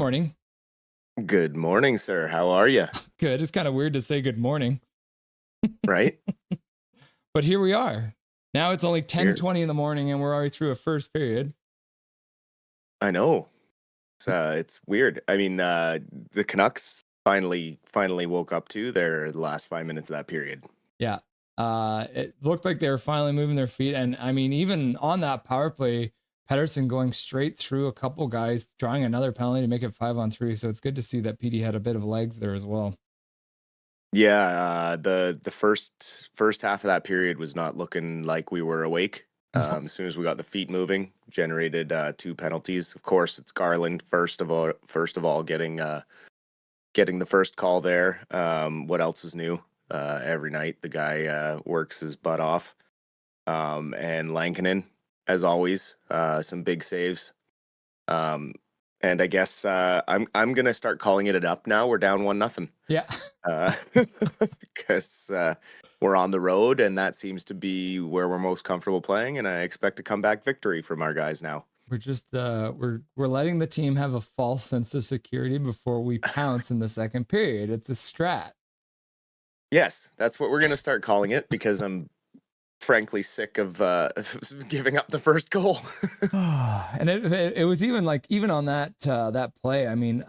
morning. Good morning, sir. How are you? Good. It's kind of weird to say good morning, Right? but here we are. Now it's only Here. 10:20 in the morning and we're already through a first period. I know. It's weird. I mean, the Canucks finally woke up to their last 5 minutes of that period. Yeah. It looked like they were finally moving their feet. And I mean, even on that power play, Pettersson going straight through a couple guys, drawing another penalty to make it 5-on-3. So it's good to see that PD had a bit of legs there as well. Yeah, the first half of that period was not looking like we were awake. As soon as we got the feet moving, generated two penalties. Of course, it's Garland first of all getting the first call there. What else is new? Every night the guy works his butt off. And Lankinen, as always, some big saves. And I guess I'm gonna start calling it up now. We're down 1-0. Yeah. Because we're on the road, and that seems to be where we're most comfortable playing. And I expect a comeback victory from our guys now. We're just we're letting the team have a false sense of security before we pounce in the second period. It's a strat. Yes, that's what we're gonna start calling it, because I'm frankly sick of giving up the first goal. And it was even on that play. I mean,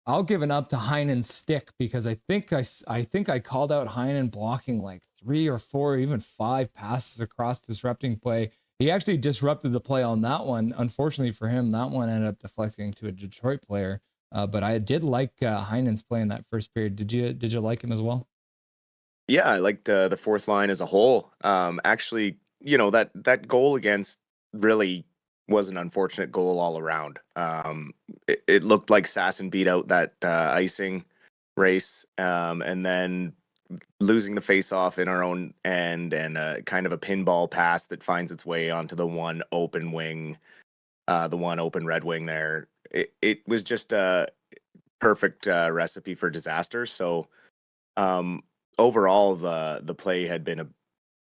I'll give it up to Heinen's stick, because I think I called out Heinen blocking like 3 or 4, even 5 passes across, disrupting play. He actually disrupted the play on that one. Unfortunately for him, that one ended up deflecting to a Detroit player. But I did like Heinen's play in that first period. Did you like him as well? Yeah, I liked the fourth line as a whole. Actually, that goal against really was an unfortunate goal all around. It looked like Sasson beat out that icing race, and then losing the face-off in our own end, and kind of a pinball pass that finds its way onto the one open wing, the one open red wing there. It was just a perfect recipe for disaster. So overall, the play had been a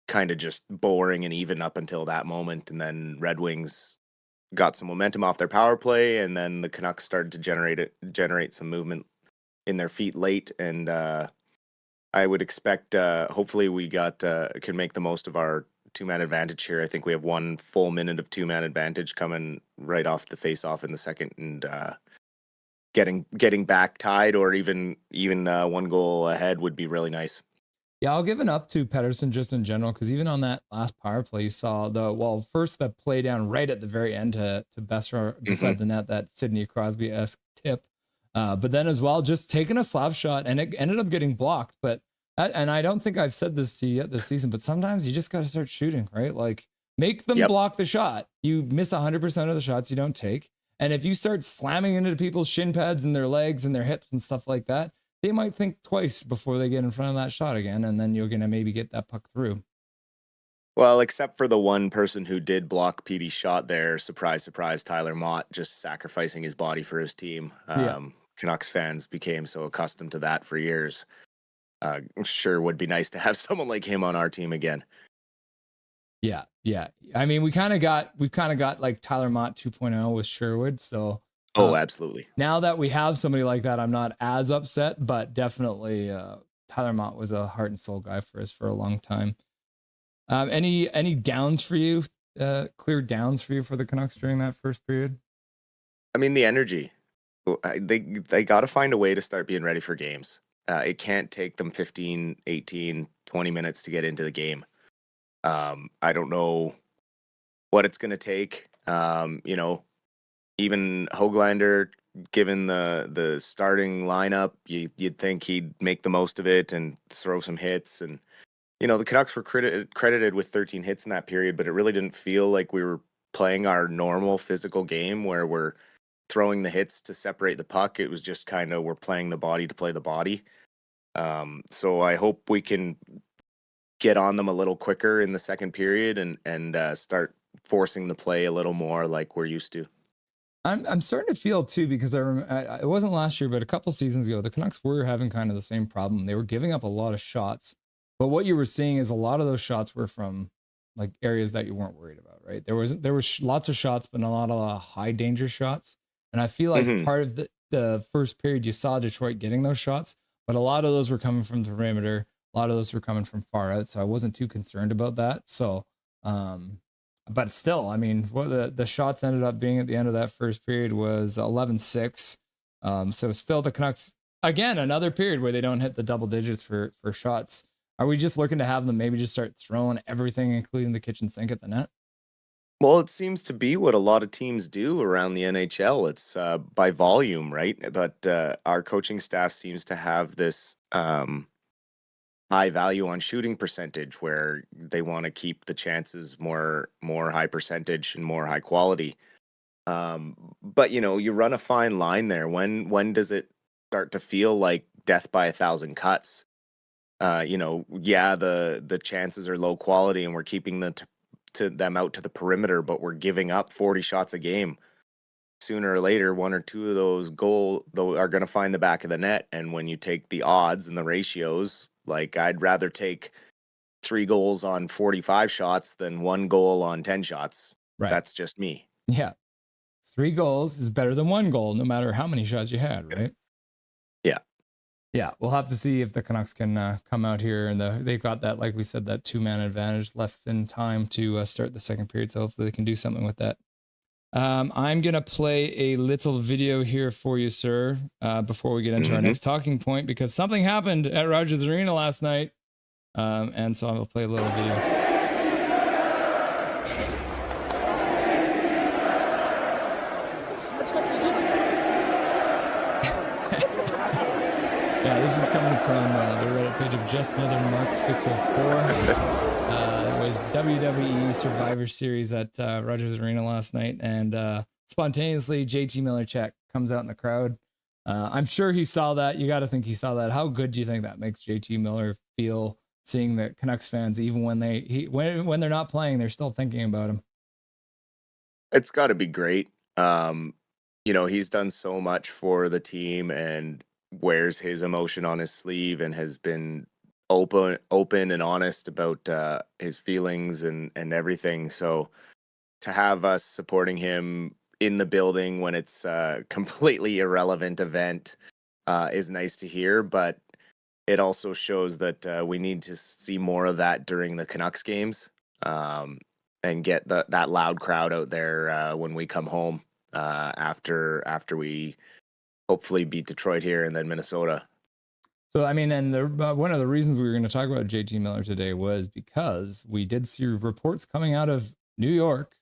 kind of just boring and even up until that moment, and then Red Wings got some momentum off their power play, and then the Canucks started to generate some movement in their feet late, and I would expect hopefully we can make the most of our two-man advantage here. I think we have 1 full minute of two-man advantage coming right off the face-off in the second, and getting back tied, or even 1 goal ahead would be really nice. Yeah, I'll give it up to Pettersson just in general, because even on that last power play, you saw first the play down right at the very end to Besser beside the net, that Sidney Crosby-esque tip. But then as well, just taking a slap shot, and it ended up getting blocked. And I don't think I've said this to you yet this season, but sometimes you just got to start shooting, right? Like, make them block the shot. You miss 100% of the shots you don't take. And if you start slamming into people's shin pads and their legs and their hips and stuff like that, they might think twice before they get in front of that shot again, and then you're going to maybe get that puck through. Well, except for the one person who did block Petey's shot there, surprise, surprise, Tyler Mott, just sacrificing his body for his team. Canucks fans became so accustomed to that for years. Sure would be nice to have someone like him on our team again. Yeah. I mean, we've kind of got like Tyler Mott 2.0 with Sherwood. So absolutely. Now that we have somebody like that, I'm not as upset, but definitely Tyler Mott was a heart and soul guy for us for a long time. Any downs for you? Clear downs for you for the Canucks during that first period? I mean, the energy. They got to find a way to start being ready for games. It can't take them 15, 18, 20 minutes to get into the game. I don't know what it's going to take. Even Höglander, given the starting lineup, you'd think he'd make the most of it and throw some hits. And, the Canucks were credited with 13 hits in that period, but it really didn't feel like we were playing our normal physical game where we're throwing the hits to separate the puck. It was just kind of, we're playing the body to play the body. So I hope we can get on them a little quicker in the second period and start forcing the play a little more like we're used to. I'm starting to feel too, because it wasn't last year, but a couple seasons ago, the Canucks were having kind of the same problem. They were giving up a lot of shots, but what you were seeing is a lot of those shots were from like areas that you weren't worried about, right? There was lots of shots, but not a lot of high danger shots. And I feel like part of the first period, you saw Detroit getting those shots, but a lot of those were coming from the perimeter. A lot of those were coming from far out. So I wasn't too concerned about that. So, but still, I mean, what the shots ended up being at the end of that first period was 11-6. So still the Canucks, again, another period where they don't hit the double digits for shots. Are we just looking to have them maybe just start throwing everything, including the kitchen sink, at the net? Well, it seems to be what a lot of teams do around the NHL. It's by volume, right? But our coaching staff seems to have this high value on shooting percentage, where they want to keep the chances more high percentage and more high quality. But you run a fine line there. When does it start to feel like death by a thousand cuts? Yeah, the chances are low quality, and we're keeping them out to the perimeter, but we're giving up 40 shots a game. Sooner or later, one or two of those are going to find the back of the net. And when you take the odds and the ratios, like, I'd rather take 3 goals on 45 shots than 1 goal on 10 shots. Right. That's just me. Yeah. 3 goals is better than 1 goal, no matter how many shots you had, right? Yeah. Yeah, we'll have to see if the Canucks can come out here, and they've got that, like we said, that 2-man advantage left in time to start the second period. So hopefully they can do something with that. I'm going to play a little video here for you, sir, before we get into our next talking point, because something happened at Rogers Arena last night. And so I'll play a little video. Yeah, this is coming from the Reddit page of Just Another Mark 604. It was WWE Survivor Series at Rogers Arena last night, and spontaneously JT Miller check comes out in the crowd. I'm sure he saw that. You got to think he saw that. How good do you think that makes JT Miller feel, seeing the Canucks fans, even when when they're not playing, they're still thinking about him? It's got to be great. He's done so much for the team and wears his emotion on his sleeve, and has been open and honest about his feelings and everything. So to have us supporting him in the building when it's a completely irrelevant event is nice to hear, but it also shows that we need to see more of that during the Canucks games, and get that loud crowd out there when we come home after we hopefully beat Detroit here and then Minnesota. So, I mean, and one of the reasons we were going to talk about JT Miller today was because we did see reports coming out of New York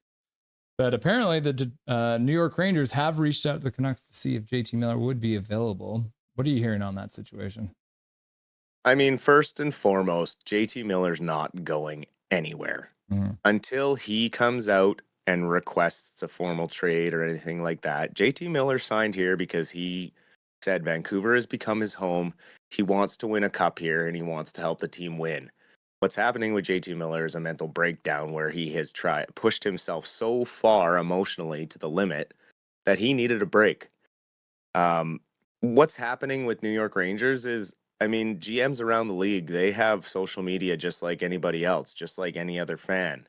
that apparently the New York Rangers have reached out to the Canucks to see if JT Miller would be available. What are you hearing on that situation? I mean, first and foremost, JT Miller's not going anywhere until he comes out and requests a formal trade or anything like that. JT Miller signed here because he said Vancouver has become his home. He wants to win a cup here, and he wants to help the team win. What's happening with JT Miller is a mental breakdown, where he has pushed himself so far emotionally to the limit that he needed a break. What's happening with New York Rangers is, I mean, GMs around the league, they have social media just like anybody else, just like any other fan.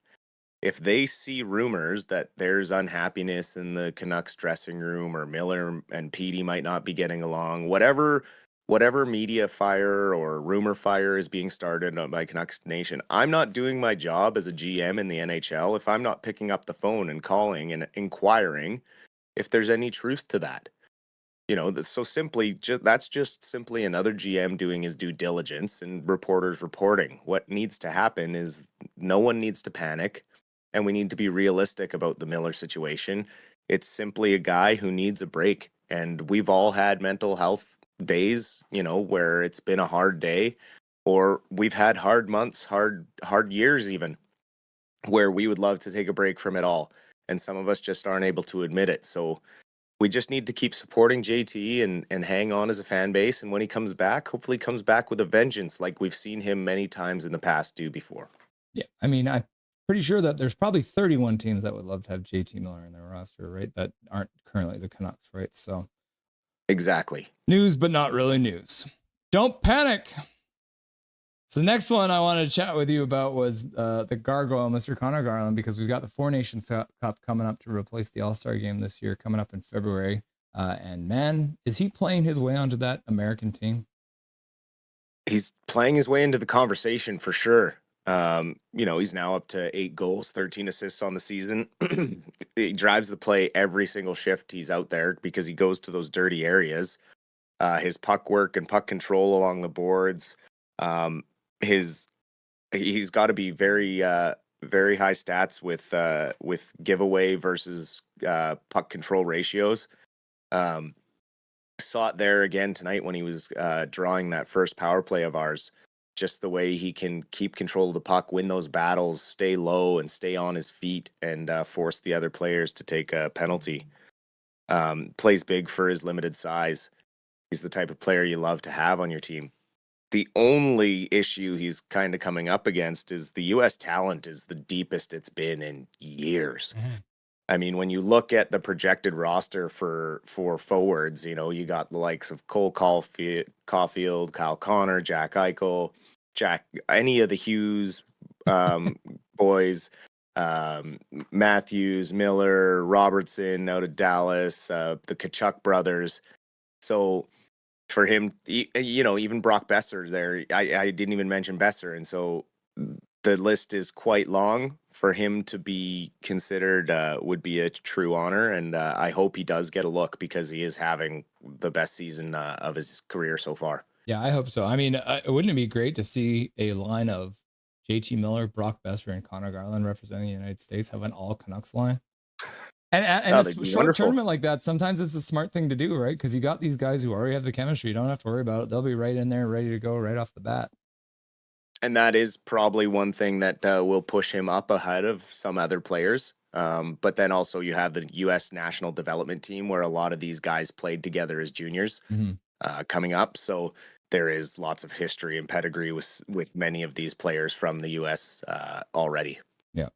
If they see rumors that there's unhappiness in the Canucks dressing room, or Miller and Petey might not be getting along, whatever media fire or rumor fire is being started by Canucks Nation, I'm not doing my job as a GM in the NHL if I'm not picking up the phone and calling and inquiring if there's any truth to that. So simply, that's just simply another GM doing his due diligence and reporters reporting. What needs to happen is no one needs to panic, and we need to be realistic about the Miller situation. It's simply a guy who needs a break, and we've all had mental health days, where it's been a hard day, or we've had hard months, hard years even, where we would love to take a break from it all, and some of us just aren't able to admit it. So we just need to keep supporting JT and hang on as a fan base. And when he comes back, hopefully he comes back with a vengeance, like we've seen him many times in the past do before. Yeah, I mean, I'm pretty sure that there's probably 31 teams that would love to have JT Miller in their roster, right? That aren't currently the Canucks, right? So exactly. News, but not really news. Don't panic. So the next one I wanted to chat with you about was the Gargoyle, Mr. Connor Garland, because we've got the Four Nations Cup coming up to replace the All-Star game this year, coming up in February. And man, is he playing his way onto that American team? He's playing his way into the conversation for sure. He's now up to 8 goals, 13 assists on the season. He drives the play every single shift he's out there because he goes to those dirty areas. His puck work and puck control along the boards. Um, his he's got to be very high stats with giveaway versus puck control ratios. Um, Saw it there again tonight when he was drawing that first power play of ours. Just the way he can keep control of the puck, win those battles, stay low and stay on his feet, and force the other players to take a penalty. Plays big for his limited size. He's the type of player you love to have on your team. The only issue he's kind of coming up against is the U.S. talent is the deepest it's been in years. I mean, when you look at the projected roster for forwards, you got the likes of Cole Caulfield, Kyle Connor, Jack Eichel, any of the Hughes boys, Matthews, Miller, Robertson out of Dallas, the Kachuk brothers. So for him, even Brock Besser there, I didn't even mention Besser. And so the list is quite long. For him to be considered would be a true honor. And I hope he does get a look because he is having the best season of his career so far. Yeah, I hope so. I mean, wouldn't it be great to see a line of JT Miller, Brock Besser, and Connor Garland representing the United States have an all Canucks line? And Oh, a they'd be short wonderful. tournament like that, sometimes it's a smart thing to do, right? Because you got these guys who already have the chemistry. You don't have to worry about it. They'll be right in there, ready to go right off the bat. And that is probably one thing that will push him up ahead of some other players. But then also you have the U.S. national development team where a lot of these guys played together as juniors coming up. So there is lots of history and pedigree with many of these players from the U.S. Already. Yeah.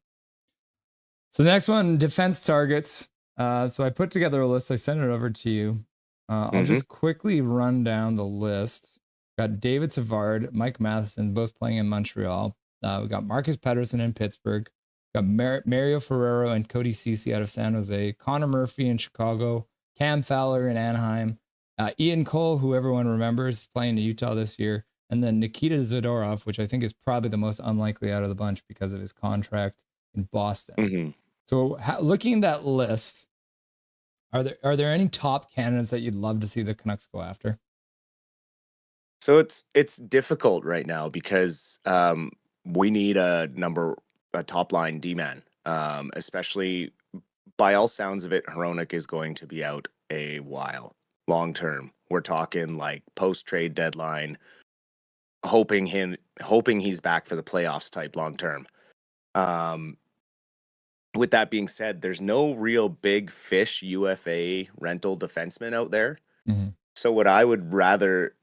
So the next one, defense targets. So I put together a list. I sent it over to you. I'll just quickly run down the list. Got David Savard, Mike Matheson, both playing in Montreal. We got Marcus Pettersson in Pittsburgh. Got Mario Ferrero and Cody Ceci out of San Jose. Connor Murphy in Chicago. Cam Fowler in Anaheim. Ian Cole, who everyone remembers, playing in Utah this year. And then Nikita Zadorov, which I think is probably the most unlikely out of the bunch because of his contract in Boston. So looking at that list, are there any top candidates that you'd love to see the Canucks go after? So it's difficult right now because we need a top line D-man, especially by all sounds of it, Hronek is going to be out a while, long term. We're talking like post trade deadline, hoping he's back for the playoffs type long term. With that being said, there's no real big fish UFA rental defenseman out there. So what I would rather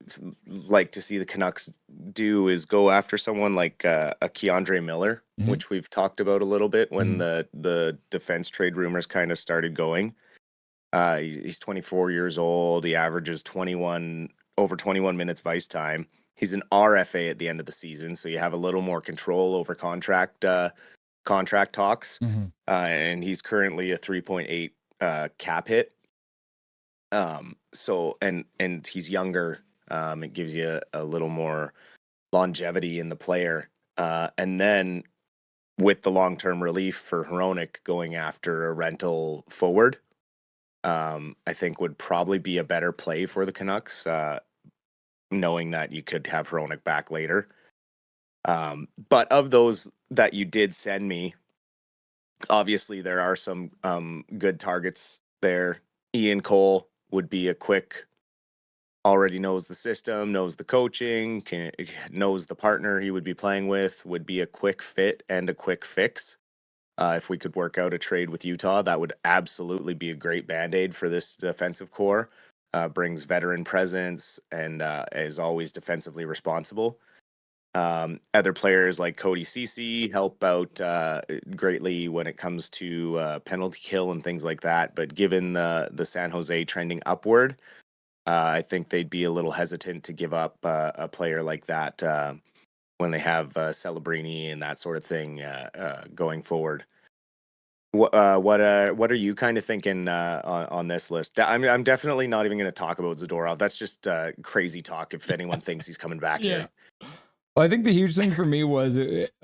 like to see the Canucks do is go after someone like a Keandre Miller, which we've talked about a little bit when the defense trade rumors kind of started going. He's 24 years old. He averages over 21 minutes of ice time. He's an RFA at the end of the season, so you have a little more control over contract talks. And he's currently a 3.8 cap hit. So and he's younger. It gives you a little more longevity in the player. And then with the long-term relief for Hronek going after a rental forward, I think would probably be a better play for the Canucks, knowing that you could have Hronek back later. But of those that you did send me, obviously there are some good targets there. Ian Cole would be a quick, already knows the system, knows the coaching, knows the partner he would be playing with, would be a quick fit and a quick fix. If we could work out a trade with Utah, that would absolutely be a great Band-Aid for this defensive core. Brings veteran presence and is always defensively responsible. Other players like Cody Ceci help out greatly when it comes to penalty kill and things like that. But given the San Jose trending upward, I think they'd be a little hesitant to give up a player like that when they have Celebrini and that sort of thing going forward. What are you kind of thinking on this list? I'm definitely not even going to talk about Zadorov. That's just crazy talk if anyone thinks he's coming back Yeah. here. Well, I think the huge thing for me was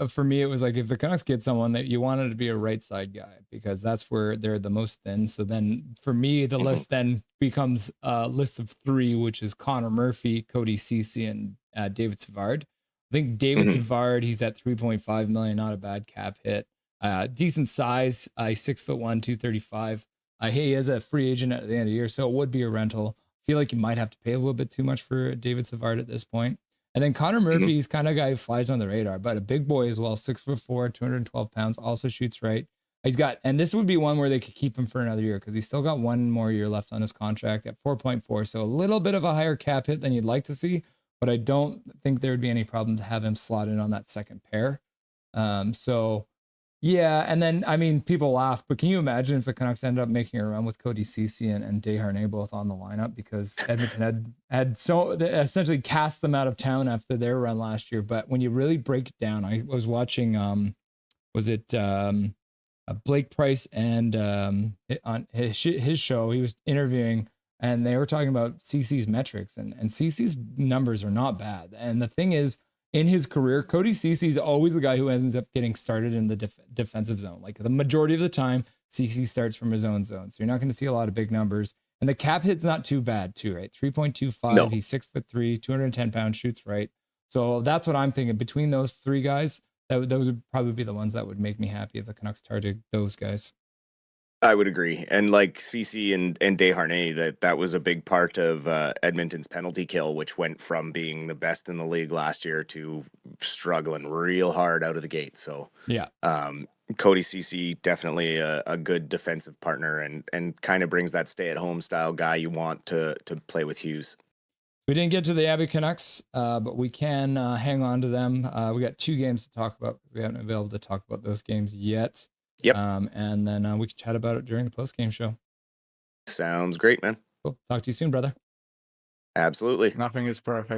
for me it was like if the Canucks get someone that you wanted to be a right side guy because that's where they're the most thin. So then for me the list then becomes a list of 3, which is Connor Murphy, Cody Ceci, and David Savard. I think David Savard, he's at 3.5 million, not a bad cap hit. Decent size, 6'1", 235. He is a free agent at the end of the year, so it would be a rental. I feel like you might have to pay a little bit too much for David Savard at this point. And then Connor Murphy, he's kind of guy who flies on the radar, but a big boy as well, 6'4", 212 pounds, also shoots right. He's got, and this would be one where they could keep him for another year because he's still got 1 more year left on his contract at 4.4. So a little bit of a higher cap hit than you'd like to see, but I don't think there would be any problem to have him slot in on that second pair. So yeah, and then I mean, people laugh, but can you imagine if the Canucks end up making a run with Cody Ceci and Desharnais both on the lineup because Edmonton had so they essentially cast them out of town after their run last year. But when you really break it down, I was watching was it Blake Price and on his show he was interviewing and they were talking about Ceci's metrics and Ceci's numbers are not bad. And the thing is, in his career, Cody Ceci is always the guy who ends up getting started in the defensive zone. Like the majority of the time, Ceci starts from his own zone. So you're not going to see a lot of big numbers. And the cap hit's not too bad too, right? 3.25. No. He's 6'3", 210 pounds, shoots right. So that's what I'm thinking. Between those 3 guys, those would probably be the ones that would make me happy if the Canucks targeted those guys. I would agree. And like Ceci and Desharnais, that was a big part of Edmonton's penalty kill, which went from being the best in the league last year to struggling real hard out of the gate. So yeah, Cody Ceci, definitely a good defensive partner and kind of brings that stay-at-home style guy you want to play with Hughes. We didn't get to the Abbey Canucks, but we can hang on to them. We got 2 games to talk about because we haven't been able to talk about those games yet. Yep. And then we can chat about it during the post-game show. Sounds great, man. Cool. Talk to you soon, brother. Absolutely. Nothing is perfect.